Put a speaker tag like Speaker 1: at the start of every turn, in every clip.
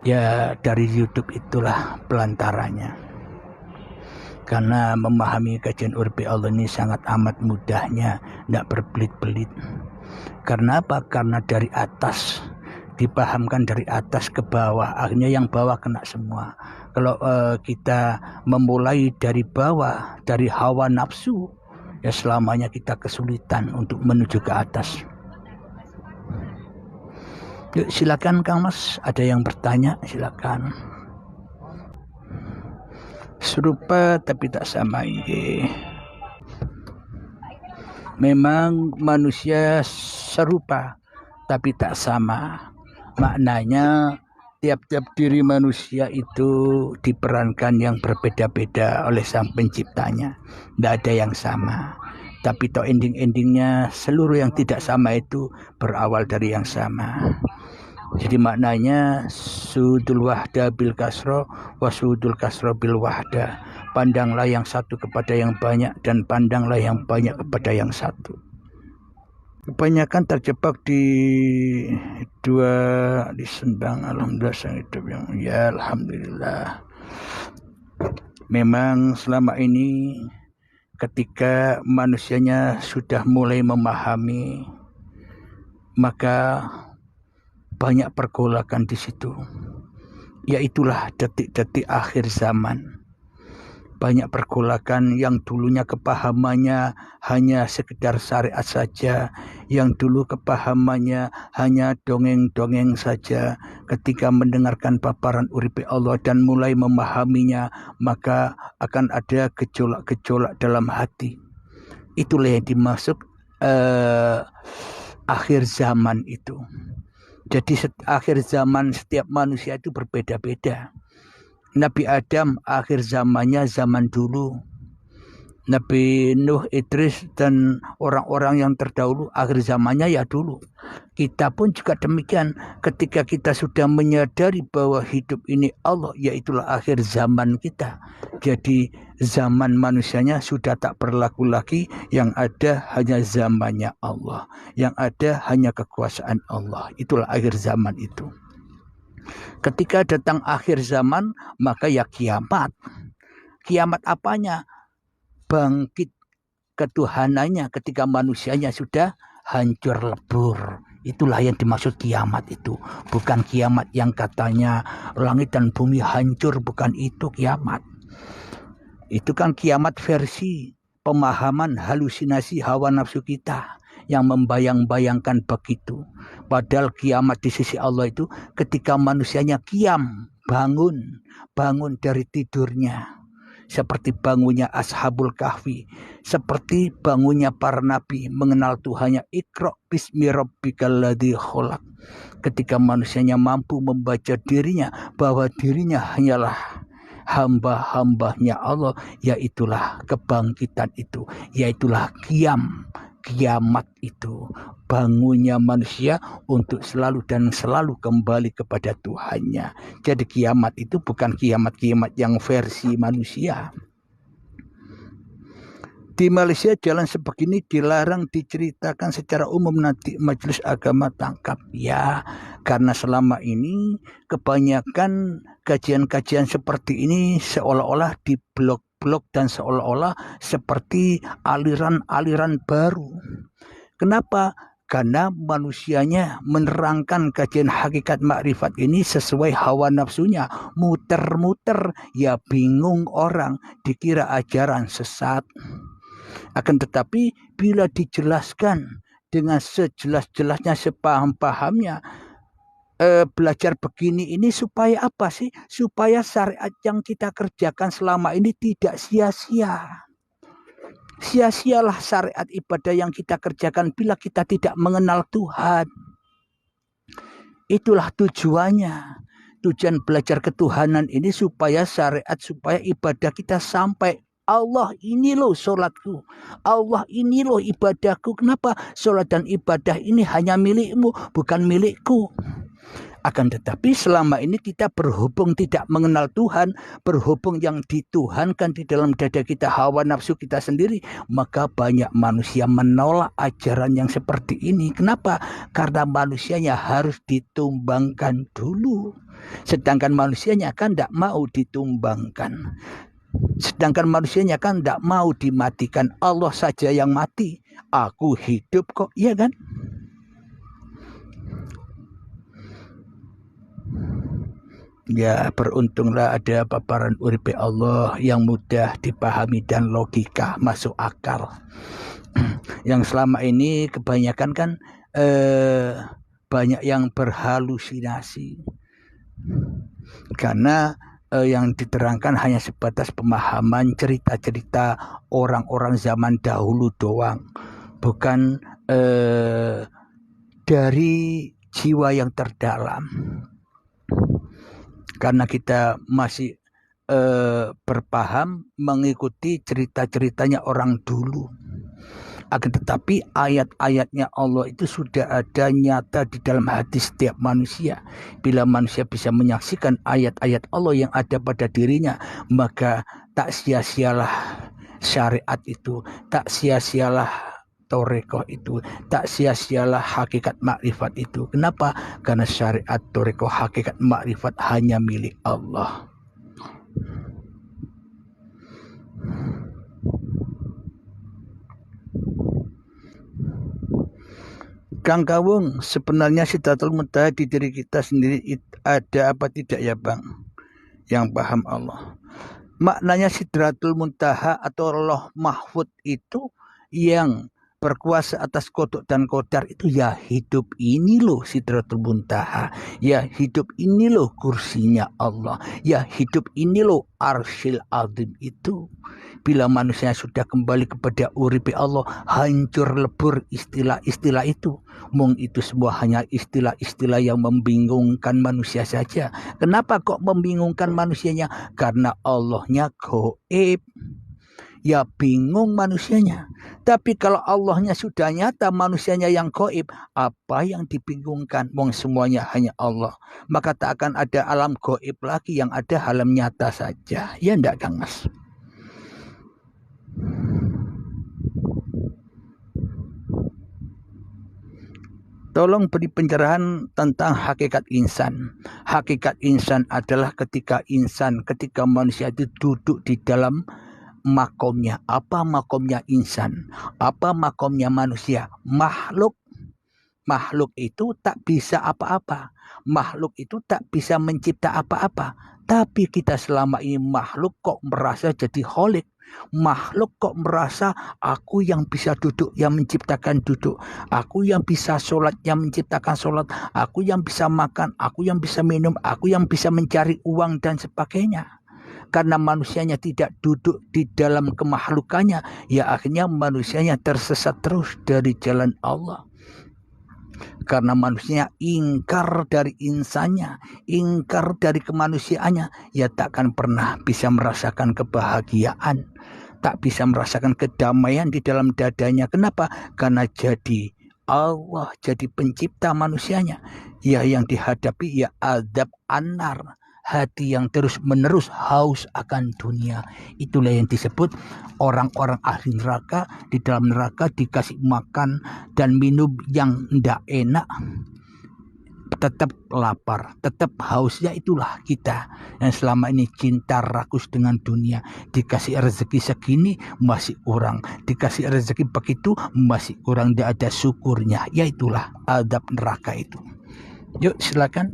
Speaker 1: Ya dari YouTube itulah pelantaranya. Karena memahami kajian Urbi Allah ini sangat amat mudahnya, tidak berbelit-belit. Karena apa? Karena dari atas, dipahamkan dari atas ke bawah, akhirnya yang bawah kena semua. Kalau kita memulai dari bawah, dari hawa nafsu, ya selamanya kita kesulitan untuk menuju ke atas. Yuk, silakan Kang Mas, ada yang bertanya, silakan. Serupa tapi tak sama ini. Memang manusia serupa tapi tak sama. Maknanya tiap-tiap diri manusia itu diperankan yang berbeda-beda oleh Sang Penciptanya. Tidak ada yang sama. Tapi toh ending-endingnya seluruh yang tidak sama itu berawal dari yang sama. Jadi maknanya sudul wahda bil kasro wa sudul kasro bil wahda. Pandanglah yang satu kepada yang banyak dan pandanglah yang banyak kepada yang satu. Kebanyakan terjebak di sembang. Alhamdulillah sang hidup yang ya alhamdulillah. Memang selama ini ketika manusianya sudah mulai memahami, maka banyak pergolakan di situ. Yaitulah detik-detik akhir zaman. Banyak pergolakan yang dulunya kepahamannya hanya sekedar syariat saja, yang dulu kepahamannya hanya dongeng-dongeng saja. Ketika mendengarkan paparan Urbi Allah dan mulai memahaminya, maka akan ada gejolak-gejolak dalam hati. Itulah yang dimaksud akhir zaman itu. Jadi akhir zaman setiap manusia itu berbeda-beda. Nabi Adam akhir zamannya zaman dulu. Nabi Nuh, Idris dan orang-orang yang terdahulu akhir zamannya ya dulu. Kita pun juga demikian. Ketika kita sudah menyadari bahwa hidup ini Allah, yaitulah akhir zaman kita. Jadi zaman manusianya sudah tak berlaku lagi. Yang ada hanya zamannya Allah. Yang ada hanya kekuasaan Allah. Itulah akhir zaman itu. Ketika datang akhir zaman, maka ya kiamat. Kiamat apanya? Bangkit ketuhanannya ketika manusianya sudah hancur lebur. Itulah yang dimaksud kiamat itu. Bukan kiamat yang katanya langit dan bumi hancur. Bukan itu kiamat. Itu kan kiamat versi pemahaman halusinasi hawa nafsu kita yang membayang-bayangkan begitu. Padahal kiamat di sisi Allah itu ketika manusianya kiam, bangun dari tidurnya. Seperti bangunnya Ashabul Kahfi, seperti bangunnya para nabi mengenal Tuhannya. Iqra bismi rabbikal ladzi khalaq. Ketika manusianya mampu membaca dirinya bahwa dirinya hanyalah hamba-hambanya Allah, yaitulah kebangkitan itu, yaitulah kiamat itu, bangunnya manusia untuk selalu dan selalu kembali kepada Tuhannya. Jadi kiamat itu bukan kiamat-kiamat yang versi manusia. Di Malaysia jalan sebegini dilarang diceritakan secara umum, nanti majelis agama tangkap. Ya, karena selama ini kebanyakan kajian-kajian seperti ini seolah-olah di blog dan seolah-olah seperti aliran-aliran baru. Kenapa? Karena manusianya menerangkan kajian hakikat makrifat ini sesuai hawa nafsunya. Muter-muter, ya bingung orang, dikira ajaran sesat. Akan tetapi bila dijelaskan dengan sejelas-jelasnya, sepaham-pahamnya, belajar begini ini supaya apa sih? Supaya syariat yang kita kerjakan selama ini tidak sia-sia. Sia-sialah syariat ibadah yang kita kerjakan bila kita tidak mengenal Tuhan. Itulah tujuannya. Tujuan belajar ketuhanan ini supaya syariat, supaya ibadah kita sampai. Allah ini loh sholatku. Allah ini loh ibadahku. Kenapa? Sholat dan ibadah ini hanya milikmu, bukan milikku. Akan tetapi selama ini kita berhubung tidak mengenal Tuhan, berhubung yang dituhankan di dalam dada kita hawa nafsu kita sendiri, maka banyak manusia menolak ajaran yang seperti ini. Kenapa? Karena manusianya harus ditumbangkan dulu. Sedangkan manusianya kan tidak mau ditumbangkan. Sedangkan manusianya kan tidak mau dimatikan. Allah saja yang mati. Aku hidup kok, iya kan? Ya, beruntunglah ada paparan uripe Allah yang mudah dipahami dan logika masuk akal. Yang selama ini kebanyakan kan banyak yang berhalusinasi. Karena yang diterangkan hanya sebatas pemahaman cerita-cerita orang-orang zaman dahulu doang. Bukan dari jiwa yang terdalam. Karena kita masih berpaham mengikuti cerita-ceritanya orang dulu. Akan tetapi ayat-ayatnya Allah itu sudah ada nyata di dalam hati setiap manusia. Bila manusia bisa menyaksikan ayat-ayat Allah yang ada pada dirinya, maka tak sia-sialah syariat itu, tak sia-sialah Torekoh itu, tak sia-sialah hakikat makrifat itu. Kenapa? Karena syariat, Torekoh, hakikat makrifat hanya milik Allah. Kang Kawung, sebenarnya Sidratul Muntaha di diri kita sendiri ada apa tidak ya Bang? Yang paham Allah. Maknanya Sidratul Muntaha atau Lauh Mahfud itu yang berkuasa atas kodok dan kodar itu ya hidup ini loh Sidratul Muntaha. Ya hidup ini loh kursinya Allah. Ya hidup ini loh Arsyil Azim itu. Bila manusia sudah kembali kepada uripi Allah, hancur lebur istilah-istilah itu. Mung itu semua hanya istilah-istilah yang membingungkan manusia saja. Kenapa kok membingungkan manusianya? Karena Allahnya gaib. Ya bingung manusianya. Tapi kalau Allahnya sudah nyata, manusianya yang gaib, apa yang dibingungkan? Wong semuanya hanya Allah. Maka tak akan ada alam gaib lagi, yang ada alam nyata saja. Ya enggak Kang Mas? Tolong beri pencerahan tentang hakikat insan. Hakikat insan adalah ketika manusia itu duduk di dalam makomnya. Apa makomnya insan? Apa makomnya manusia? Makhluk. Makhluk itu tak bisa apa-apa. Makhluk itu tak bisa mencipta apa-apa. Tapi kita selama ini makhluk kok merasa jadi kholik. Makhluk kok merasa aku yang bisa duduk, yang menciptakan duduk. Aku yang bisa sholat, yang menciptakan sholat. Aku yang bisa makan, aku yang bisa minum, aku yang bisa mencari uang dan sebagainya. Karena manusianya tidak duduk di dalam kemakhlukannya, ya akhirnya manusianya tersesat terus dari jalan Allah. Karena manusia ingkar dari insannya, ingkar dari kemanusiaannya, ya takkan pernah bisa merasakan kebahagiaan, tak bisa merasakan kedamaian di dalam dadanya. Kenapa? Karena jadi Allah, jadi pencipta manusianya, ya yang dihadapi ya azab annar, hati yang terus-menerus haus akan dunia. Itulah yang disebut orang-orang ahli neraka. Di dalam neraka dikasih makan dan minum yang tidak enak, tetap lapar, tetap hausnya. Itulah kita yang selama ini cinta rakus dengan dunia. Dikasih rezeki segini masih kurang, dikasih rezeki begitu masih kurang, tidak ada syukurnya. Ya itulah azab neraka itu. Yuk silakan.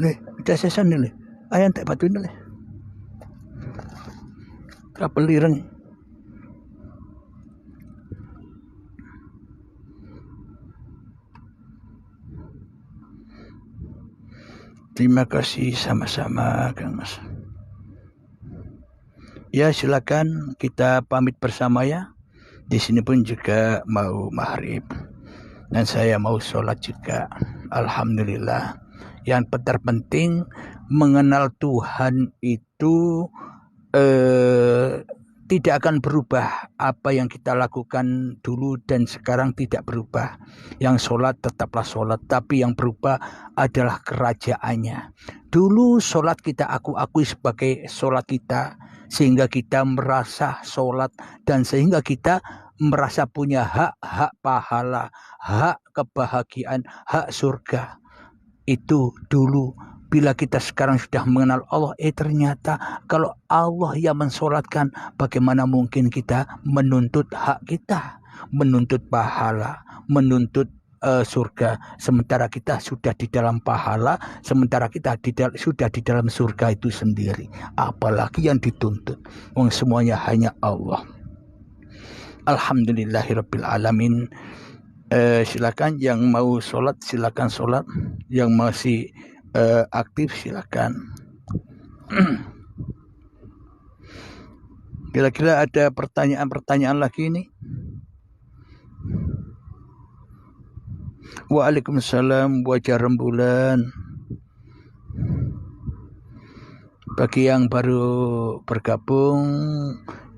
Speaker 1: Leh, ada sesan ni leh. Ayam tak patut ni leh. Kapal lirang. Terima kasih sama-sama Kang Mas. Ya silakan kita pamit bersama ya. Di sini pun juga mau maghrib dan saya mau sholat juga. Alhamdulillah. Yang terpenting mengenal Tuhan itu Tidak akan berubah apa yang kita lakukan dulu dan sekarang tidak berubah. Yang sholat tetaplah sholat, tapi yang berubah adalah kerajaannya. Dulu sholat kita aku akui sebagai sholat kita, sehingga kita merasa sholat dan sehingga kita merasa punya hak pahala, hak kebahagiaan, hak surga. Itu dulu. Bila kita sekarang sudah mengenal Allah, ternyata kalau Allah yang mensolatkan, bagaimana mungkin kita menuntut hak kita, menuntut pahala, menuntut surga, sementara kita sudah di dalam pahala, sementara kita sudah di dalam surga itu sendiri. Apalagi yang dituntut, semuanya hanya Allah. Alhamdulillahirabbil alamin. Silakan yang mau sholat silakan sholat, yang masih aktif silakan. Kira-kira ada pertanyaan lagi nih? Waalaikumsalam wajah rembulan. Bagi yang baru bergabung,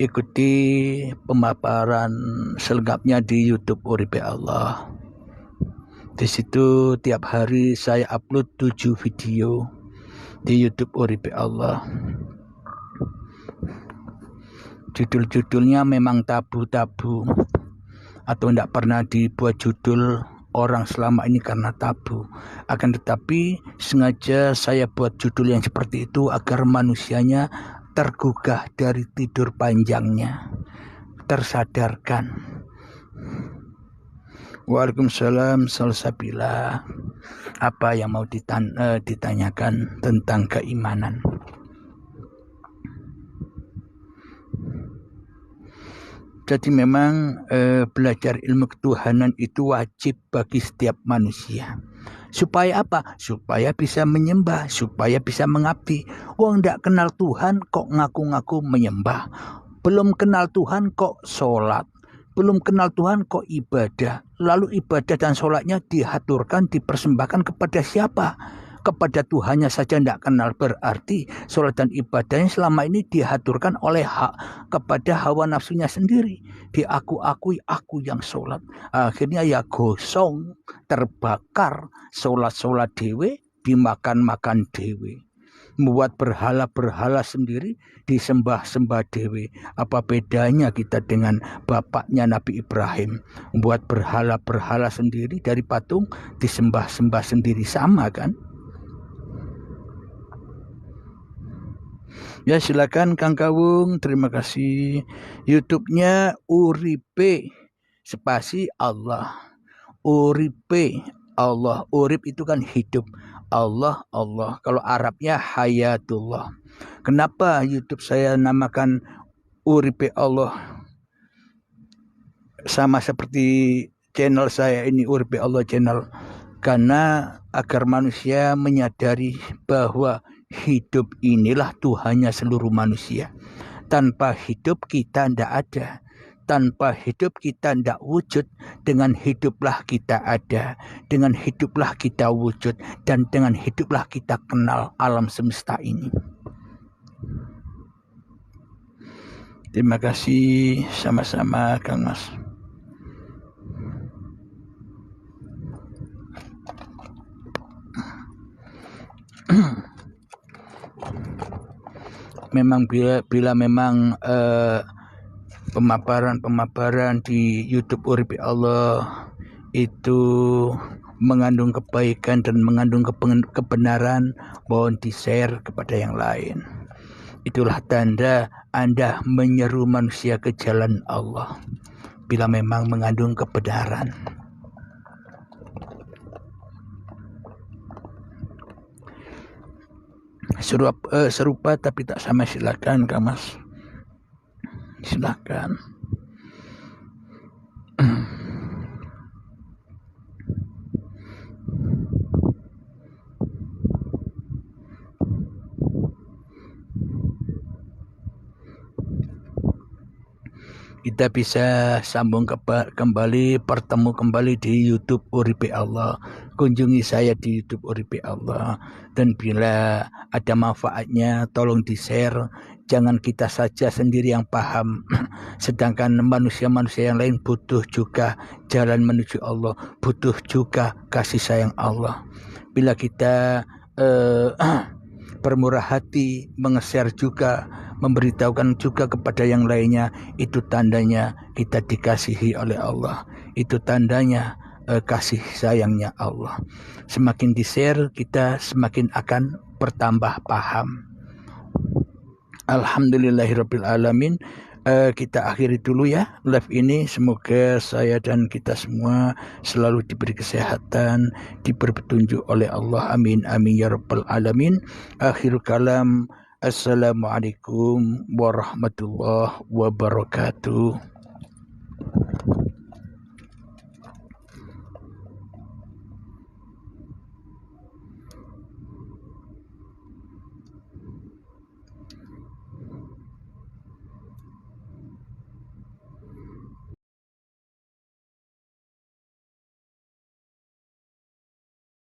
Speaker 1: ikuti pemaparan selengkapnya di YouTube Uripe Allah. Di situ tiap hari saya upload 7 video di YouTube Uripe Allah. Judul-judulnya memang tabu-tabu atau tidak pernah dibuat judul orang selama ini karena tabu. Akan tetapi sengaja saya buat judul yang seperti itu agar manusianya tergugah dari tidur panjangnya, tersadarkan. Waalaikumsalam salsabila. Apa yang mau ditanyakan tentang keimanan? Jadi memang belajar ilmu ketuhanan itu wajib bagi setiap manusia. Supaya apa? Supaya bisa menyembah, supaya bisa mengabdi. Wong ndak kenal Tuhan kok ngaku-ngaku menyembah. Belum kenal Tuhan kok sholat. Belum kenal Tuhan kok ibadah. Lalu ibadah dan sholatnya dihaturkan, dipersembahkan kepada siapa? Kepada Tuhannya saja tidak kenal. Berarti sholat dan ibadahnya selama ini dihaturkan oleh kepada hawa nafsunya sendiri. Diakui aku yang sholat. Akhirnya ya gosong, terbakar. Sholat dewe, dimakan dewe. Membuat berhala-berhala sendiri, disembah-sembah dewe. Apa bedanya kita dengan bapaknya Nabi Ibrahim? Membuat berhala-berhala sendiri dari patung, disembah-sembah sendiri, sama kan? Ya silakan Kang Kawung, terima kasih. YouTube-nya Uripe spasi Allah. Uripe Allah. Urip itu kan hidup. Allah. Kalau Arabnya Hayatullah. Kenapa YouTube saya namakan Uripe Allah? Sama seperti channel saya ini, Uripe Allah channel. Karena agar manusia menyadari bahwa hidup inilah Tuhannya seluruh manusia. Tanpa hidup kita tidak ada. Tanpa hidup kita tidak wujud. Dengan hiduplah kita ada. Dengan hiduplah kita wujud. Dan dengan hiduplah kita kenal alam semesta ini. Terima kasih, sama-sama Kang Mas. Memang bila memang pemaparan di YouTube Uripe Allah itu mengandung kebaikan dan mengandung kebenaran, mohon di-share kepada yang lain. Itulah tanda Anda menyeru manusia ke jalan Allah bila memang mengandung kebenaran. Serupa tapi tak sama, silakan Kak Mas. Silakan. Kita bisa sambung kembali, bertemu kembali di YouTube Uripe Allah. Kunjungi saya di YouTube Uripe Allah. Dan bila ada manfaatnya, tolong di-share. Jangan kita saja sendiri yang paham, sedangkan manusia-manusia yang lain butuh juga jalan menuju Allah, butuh juga kasih sayang Allah. Bila kita bermurah hati, mengeser juga, memberitahukan juga kepada yang lainnya, itu tandanya kita dikasihi oleh Allah. Itu tandanya kasih sayangnya Allah. Semakin di-share, kita semakin akan bertambah paham. Alhamdulillahirabbil alamin. Kita akhiri dulu ya live ini. Semoga saya dan kita semua selalu diberi kesehatan, diberi petunjuk oleh Allah. Amin amin ya rabbal alamin. Akhirul kalam. Assalamualaikum warahmatullahi wabarakatuh.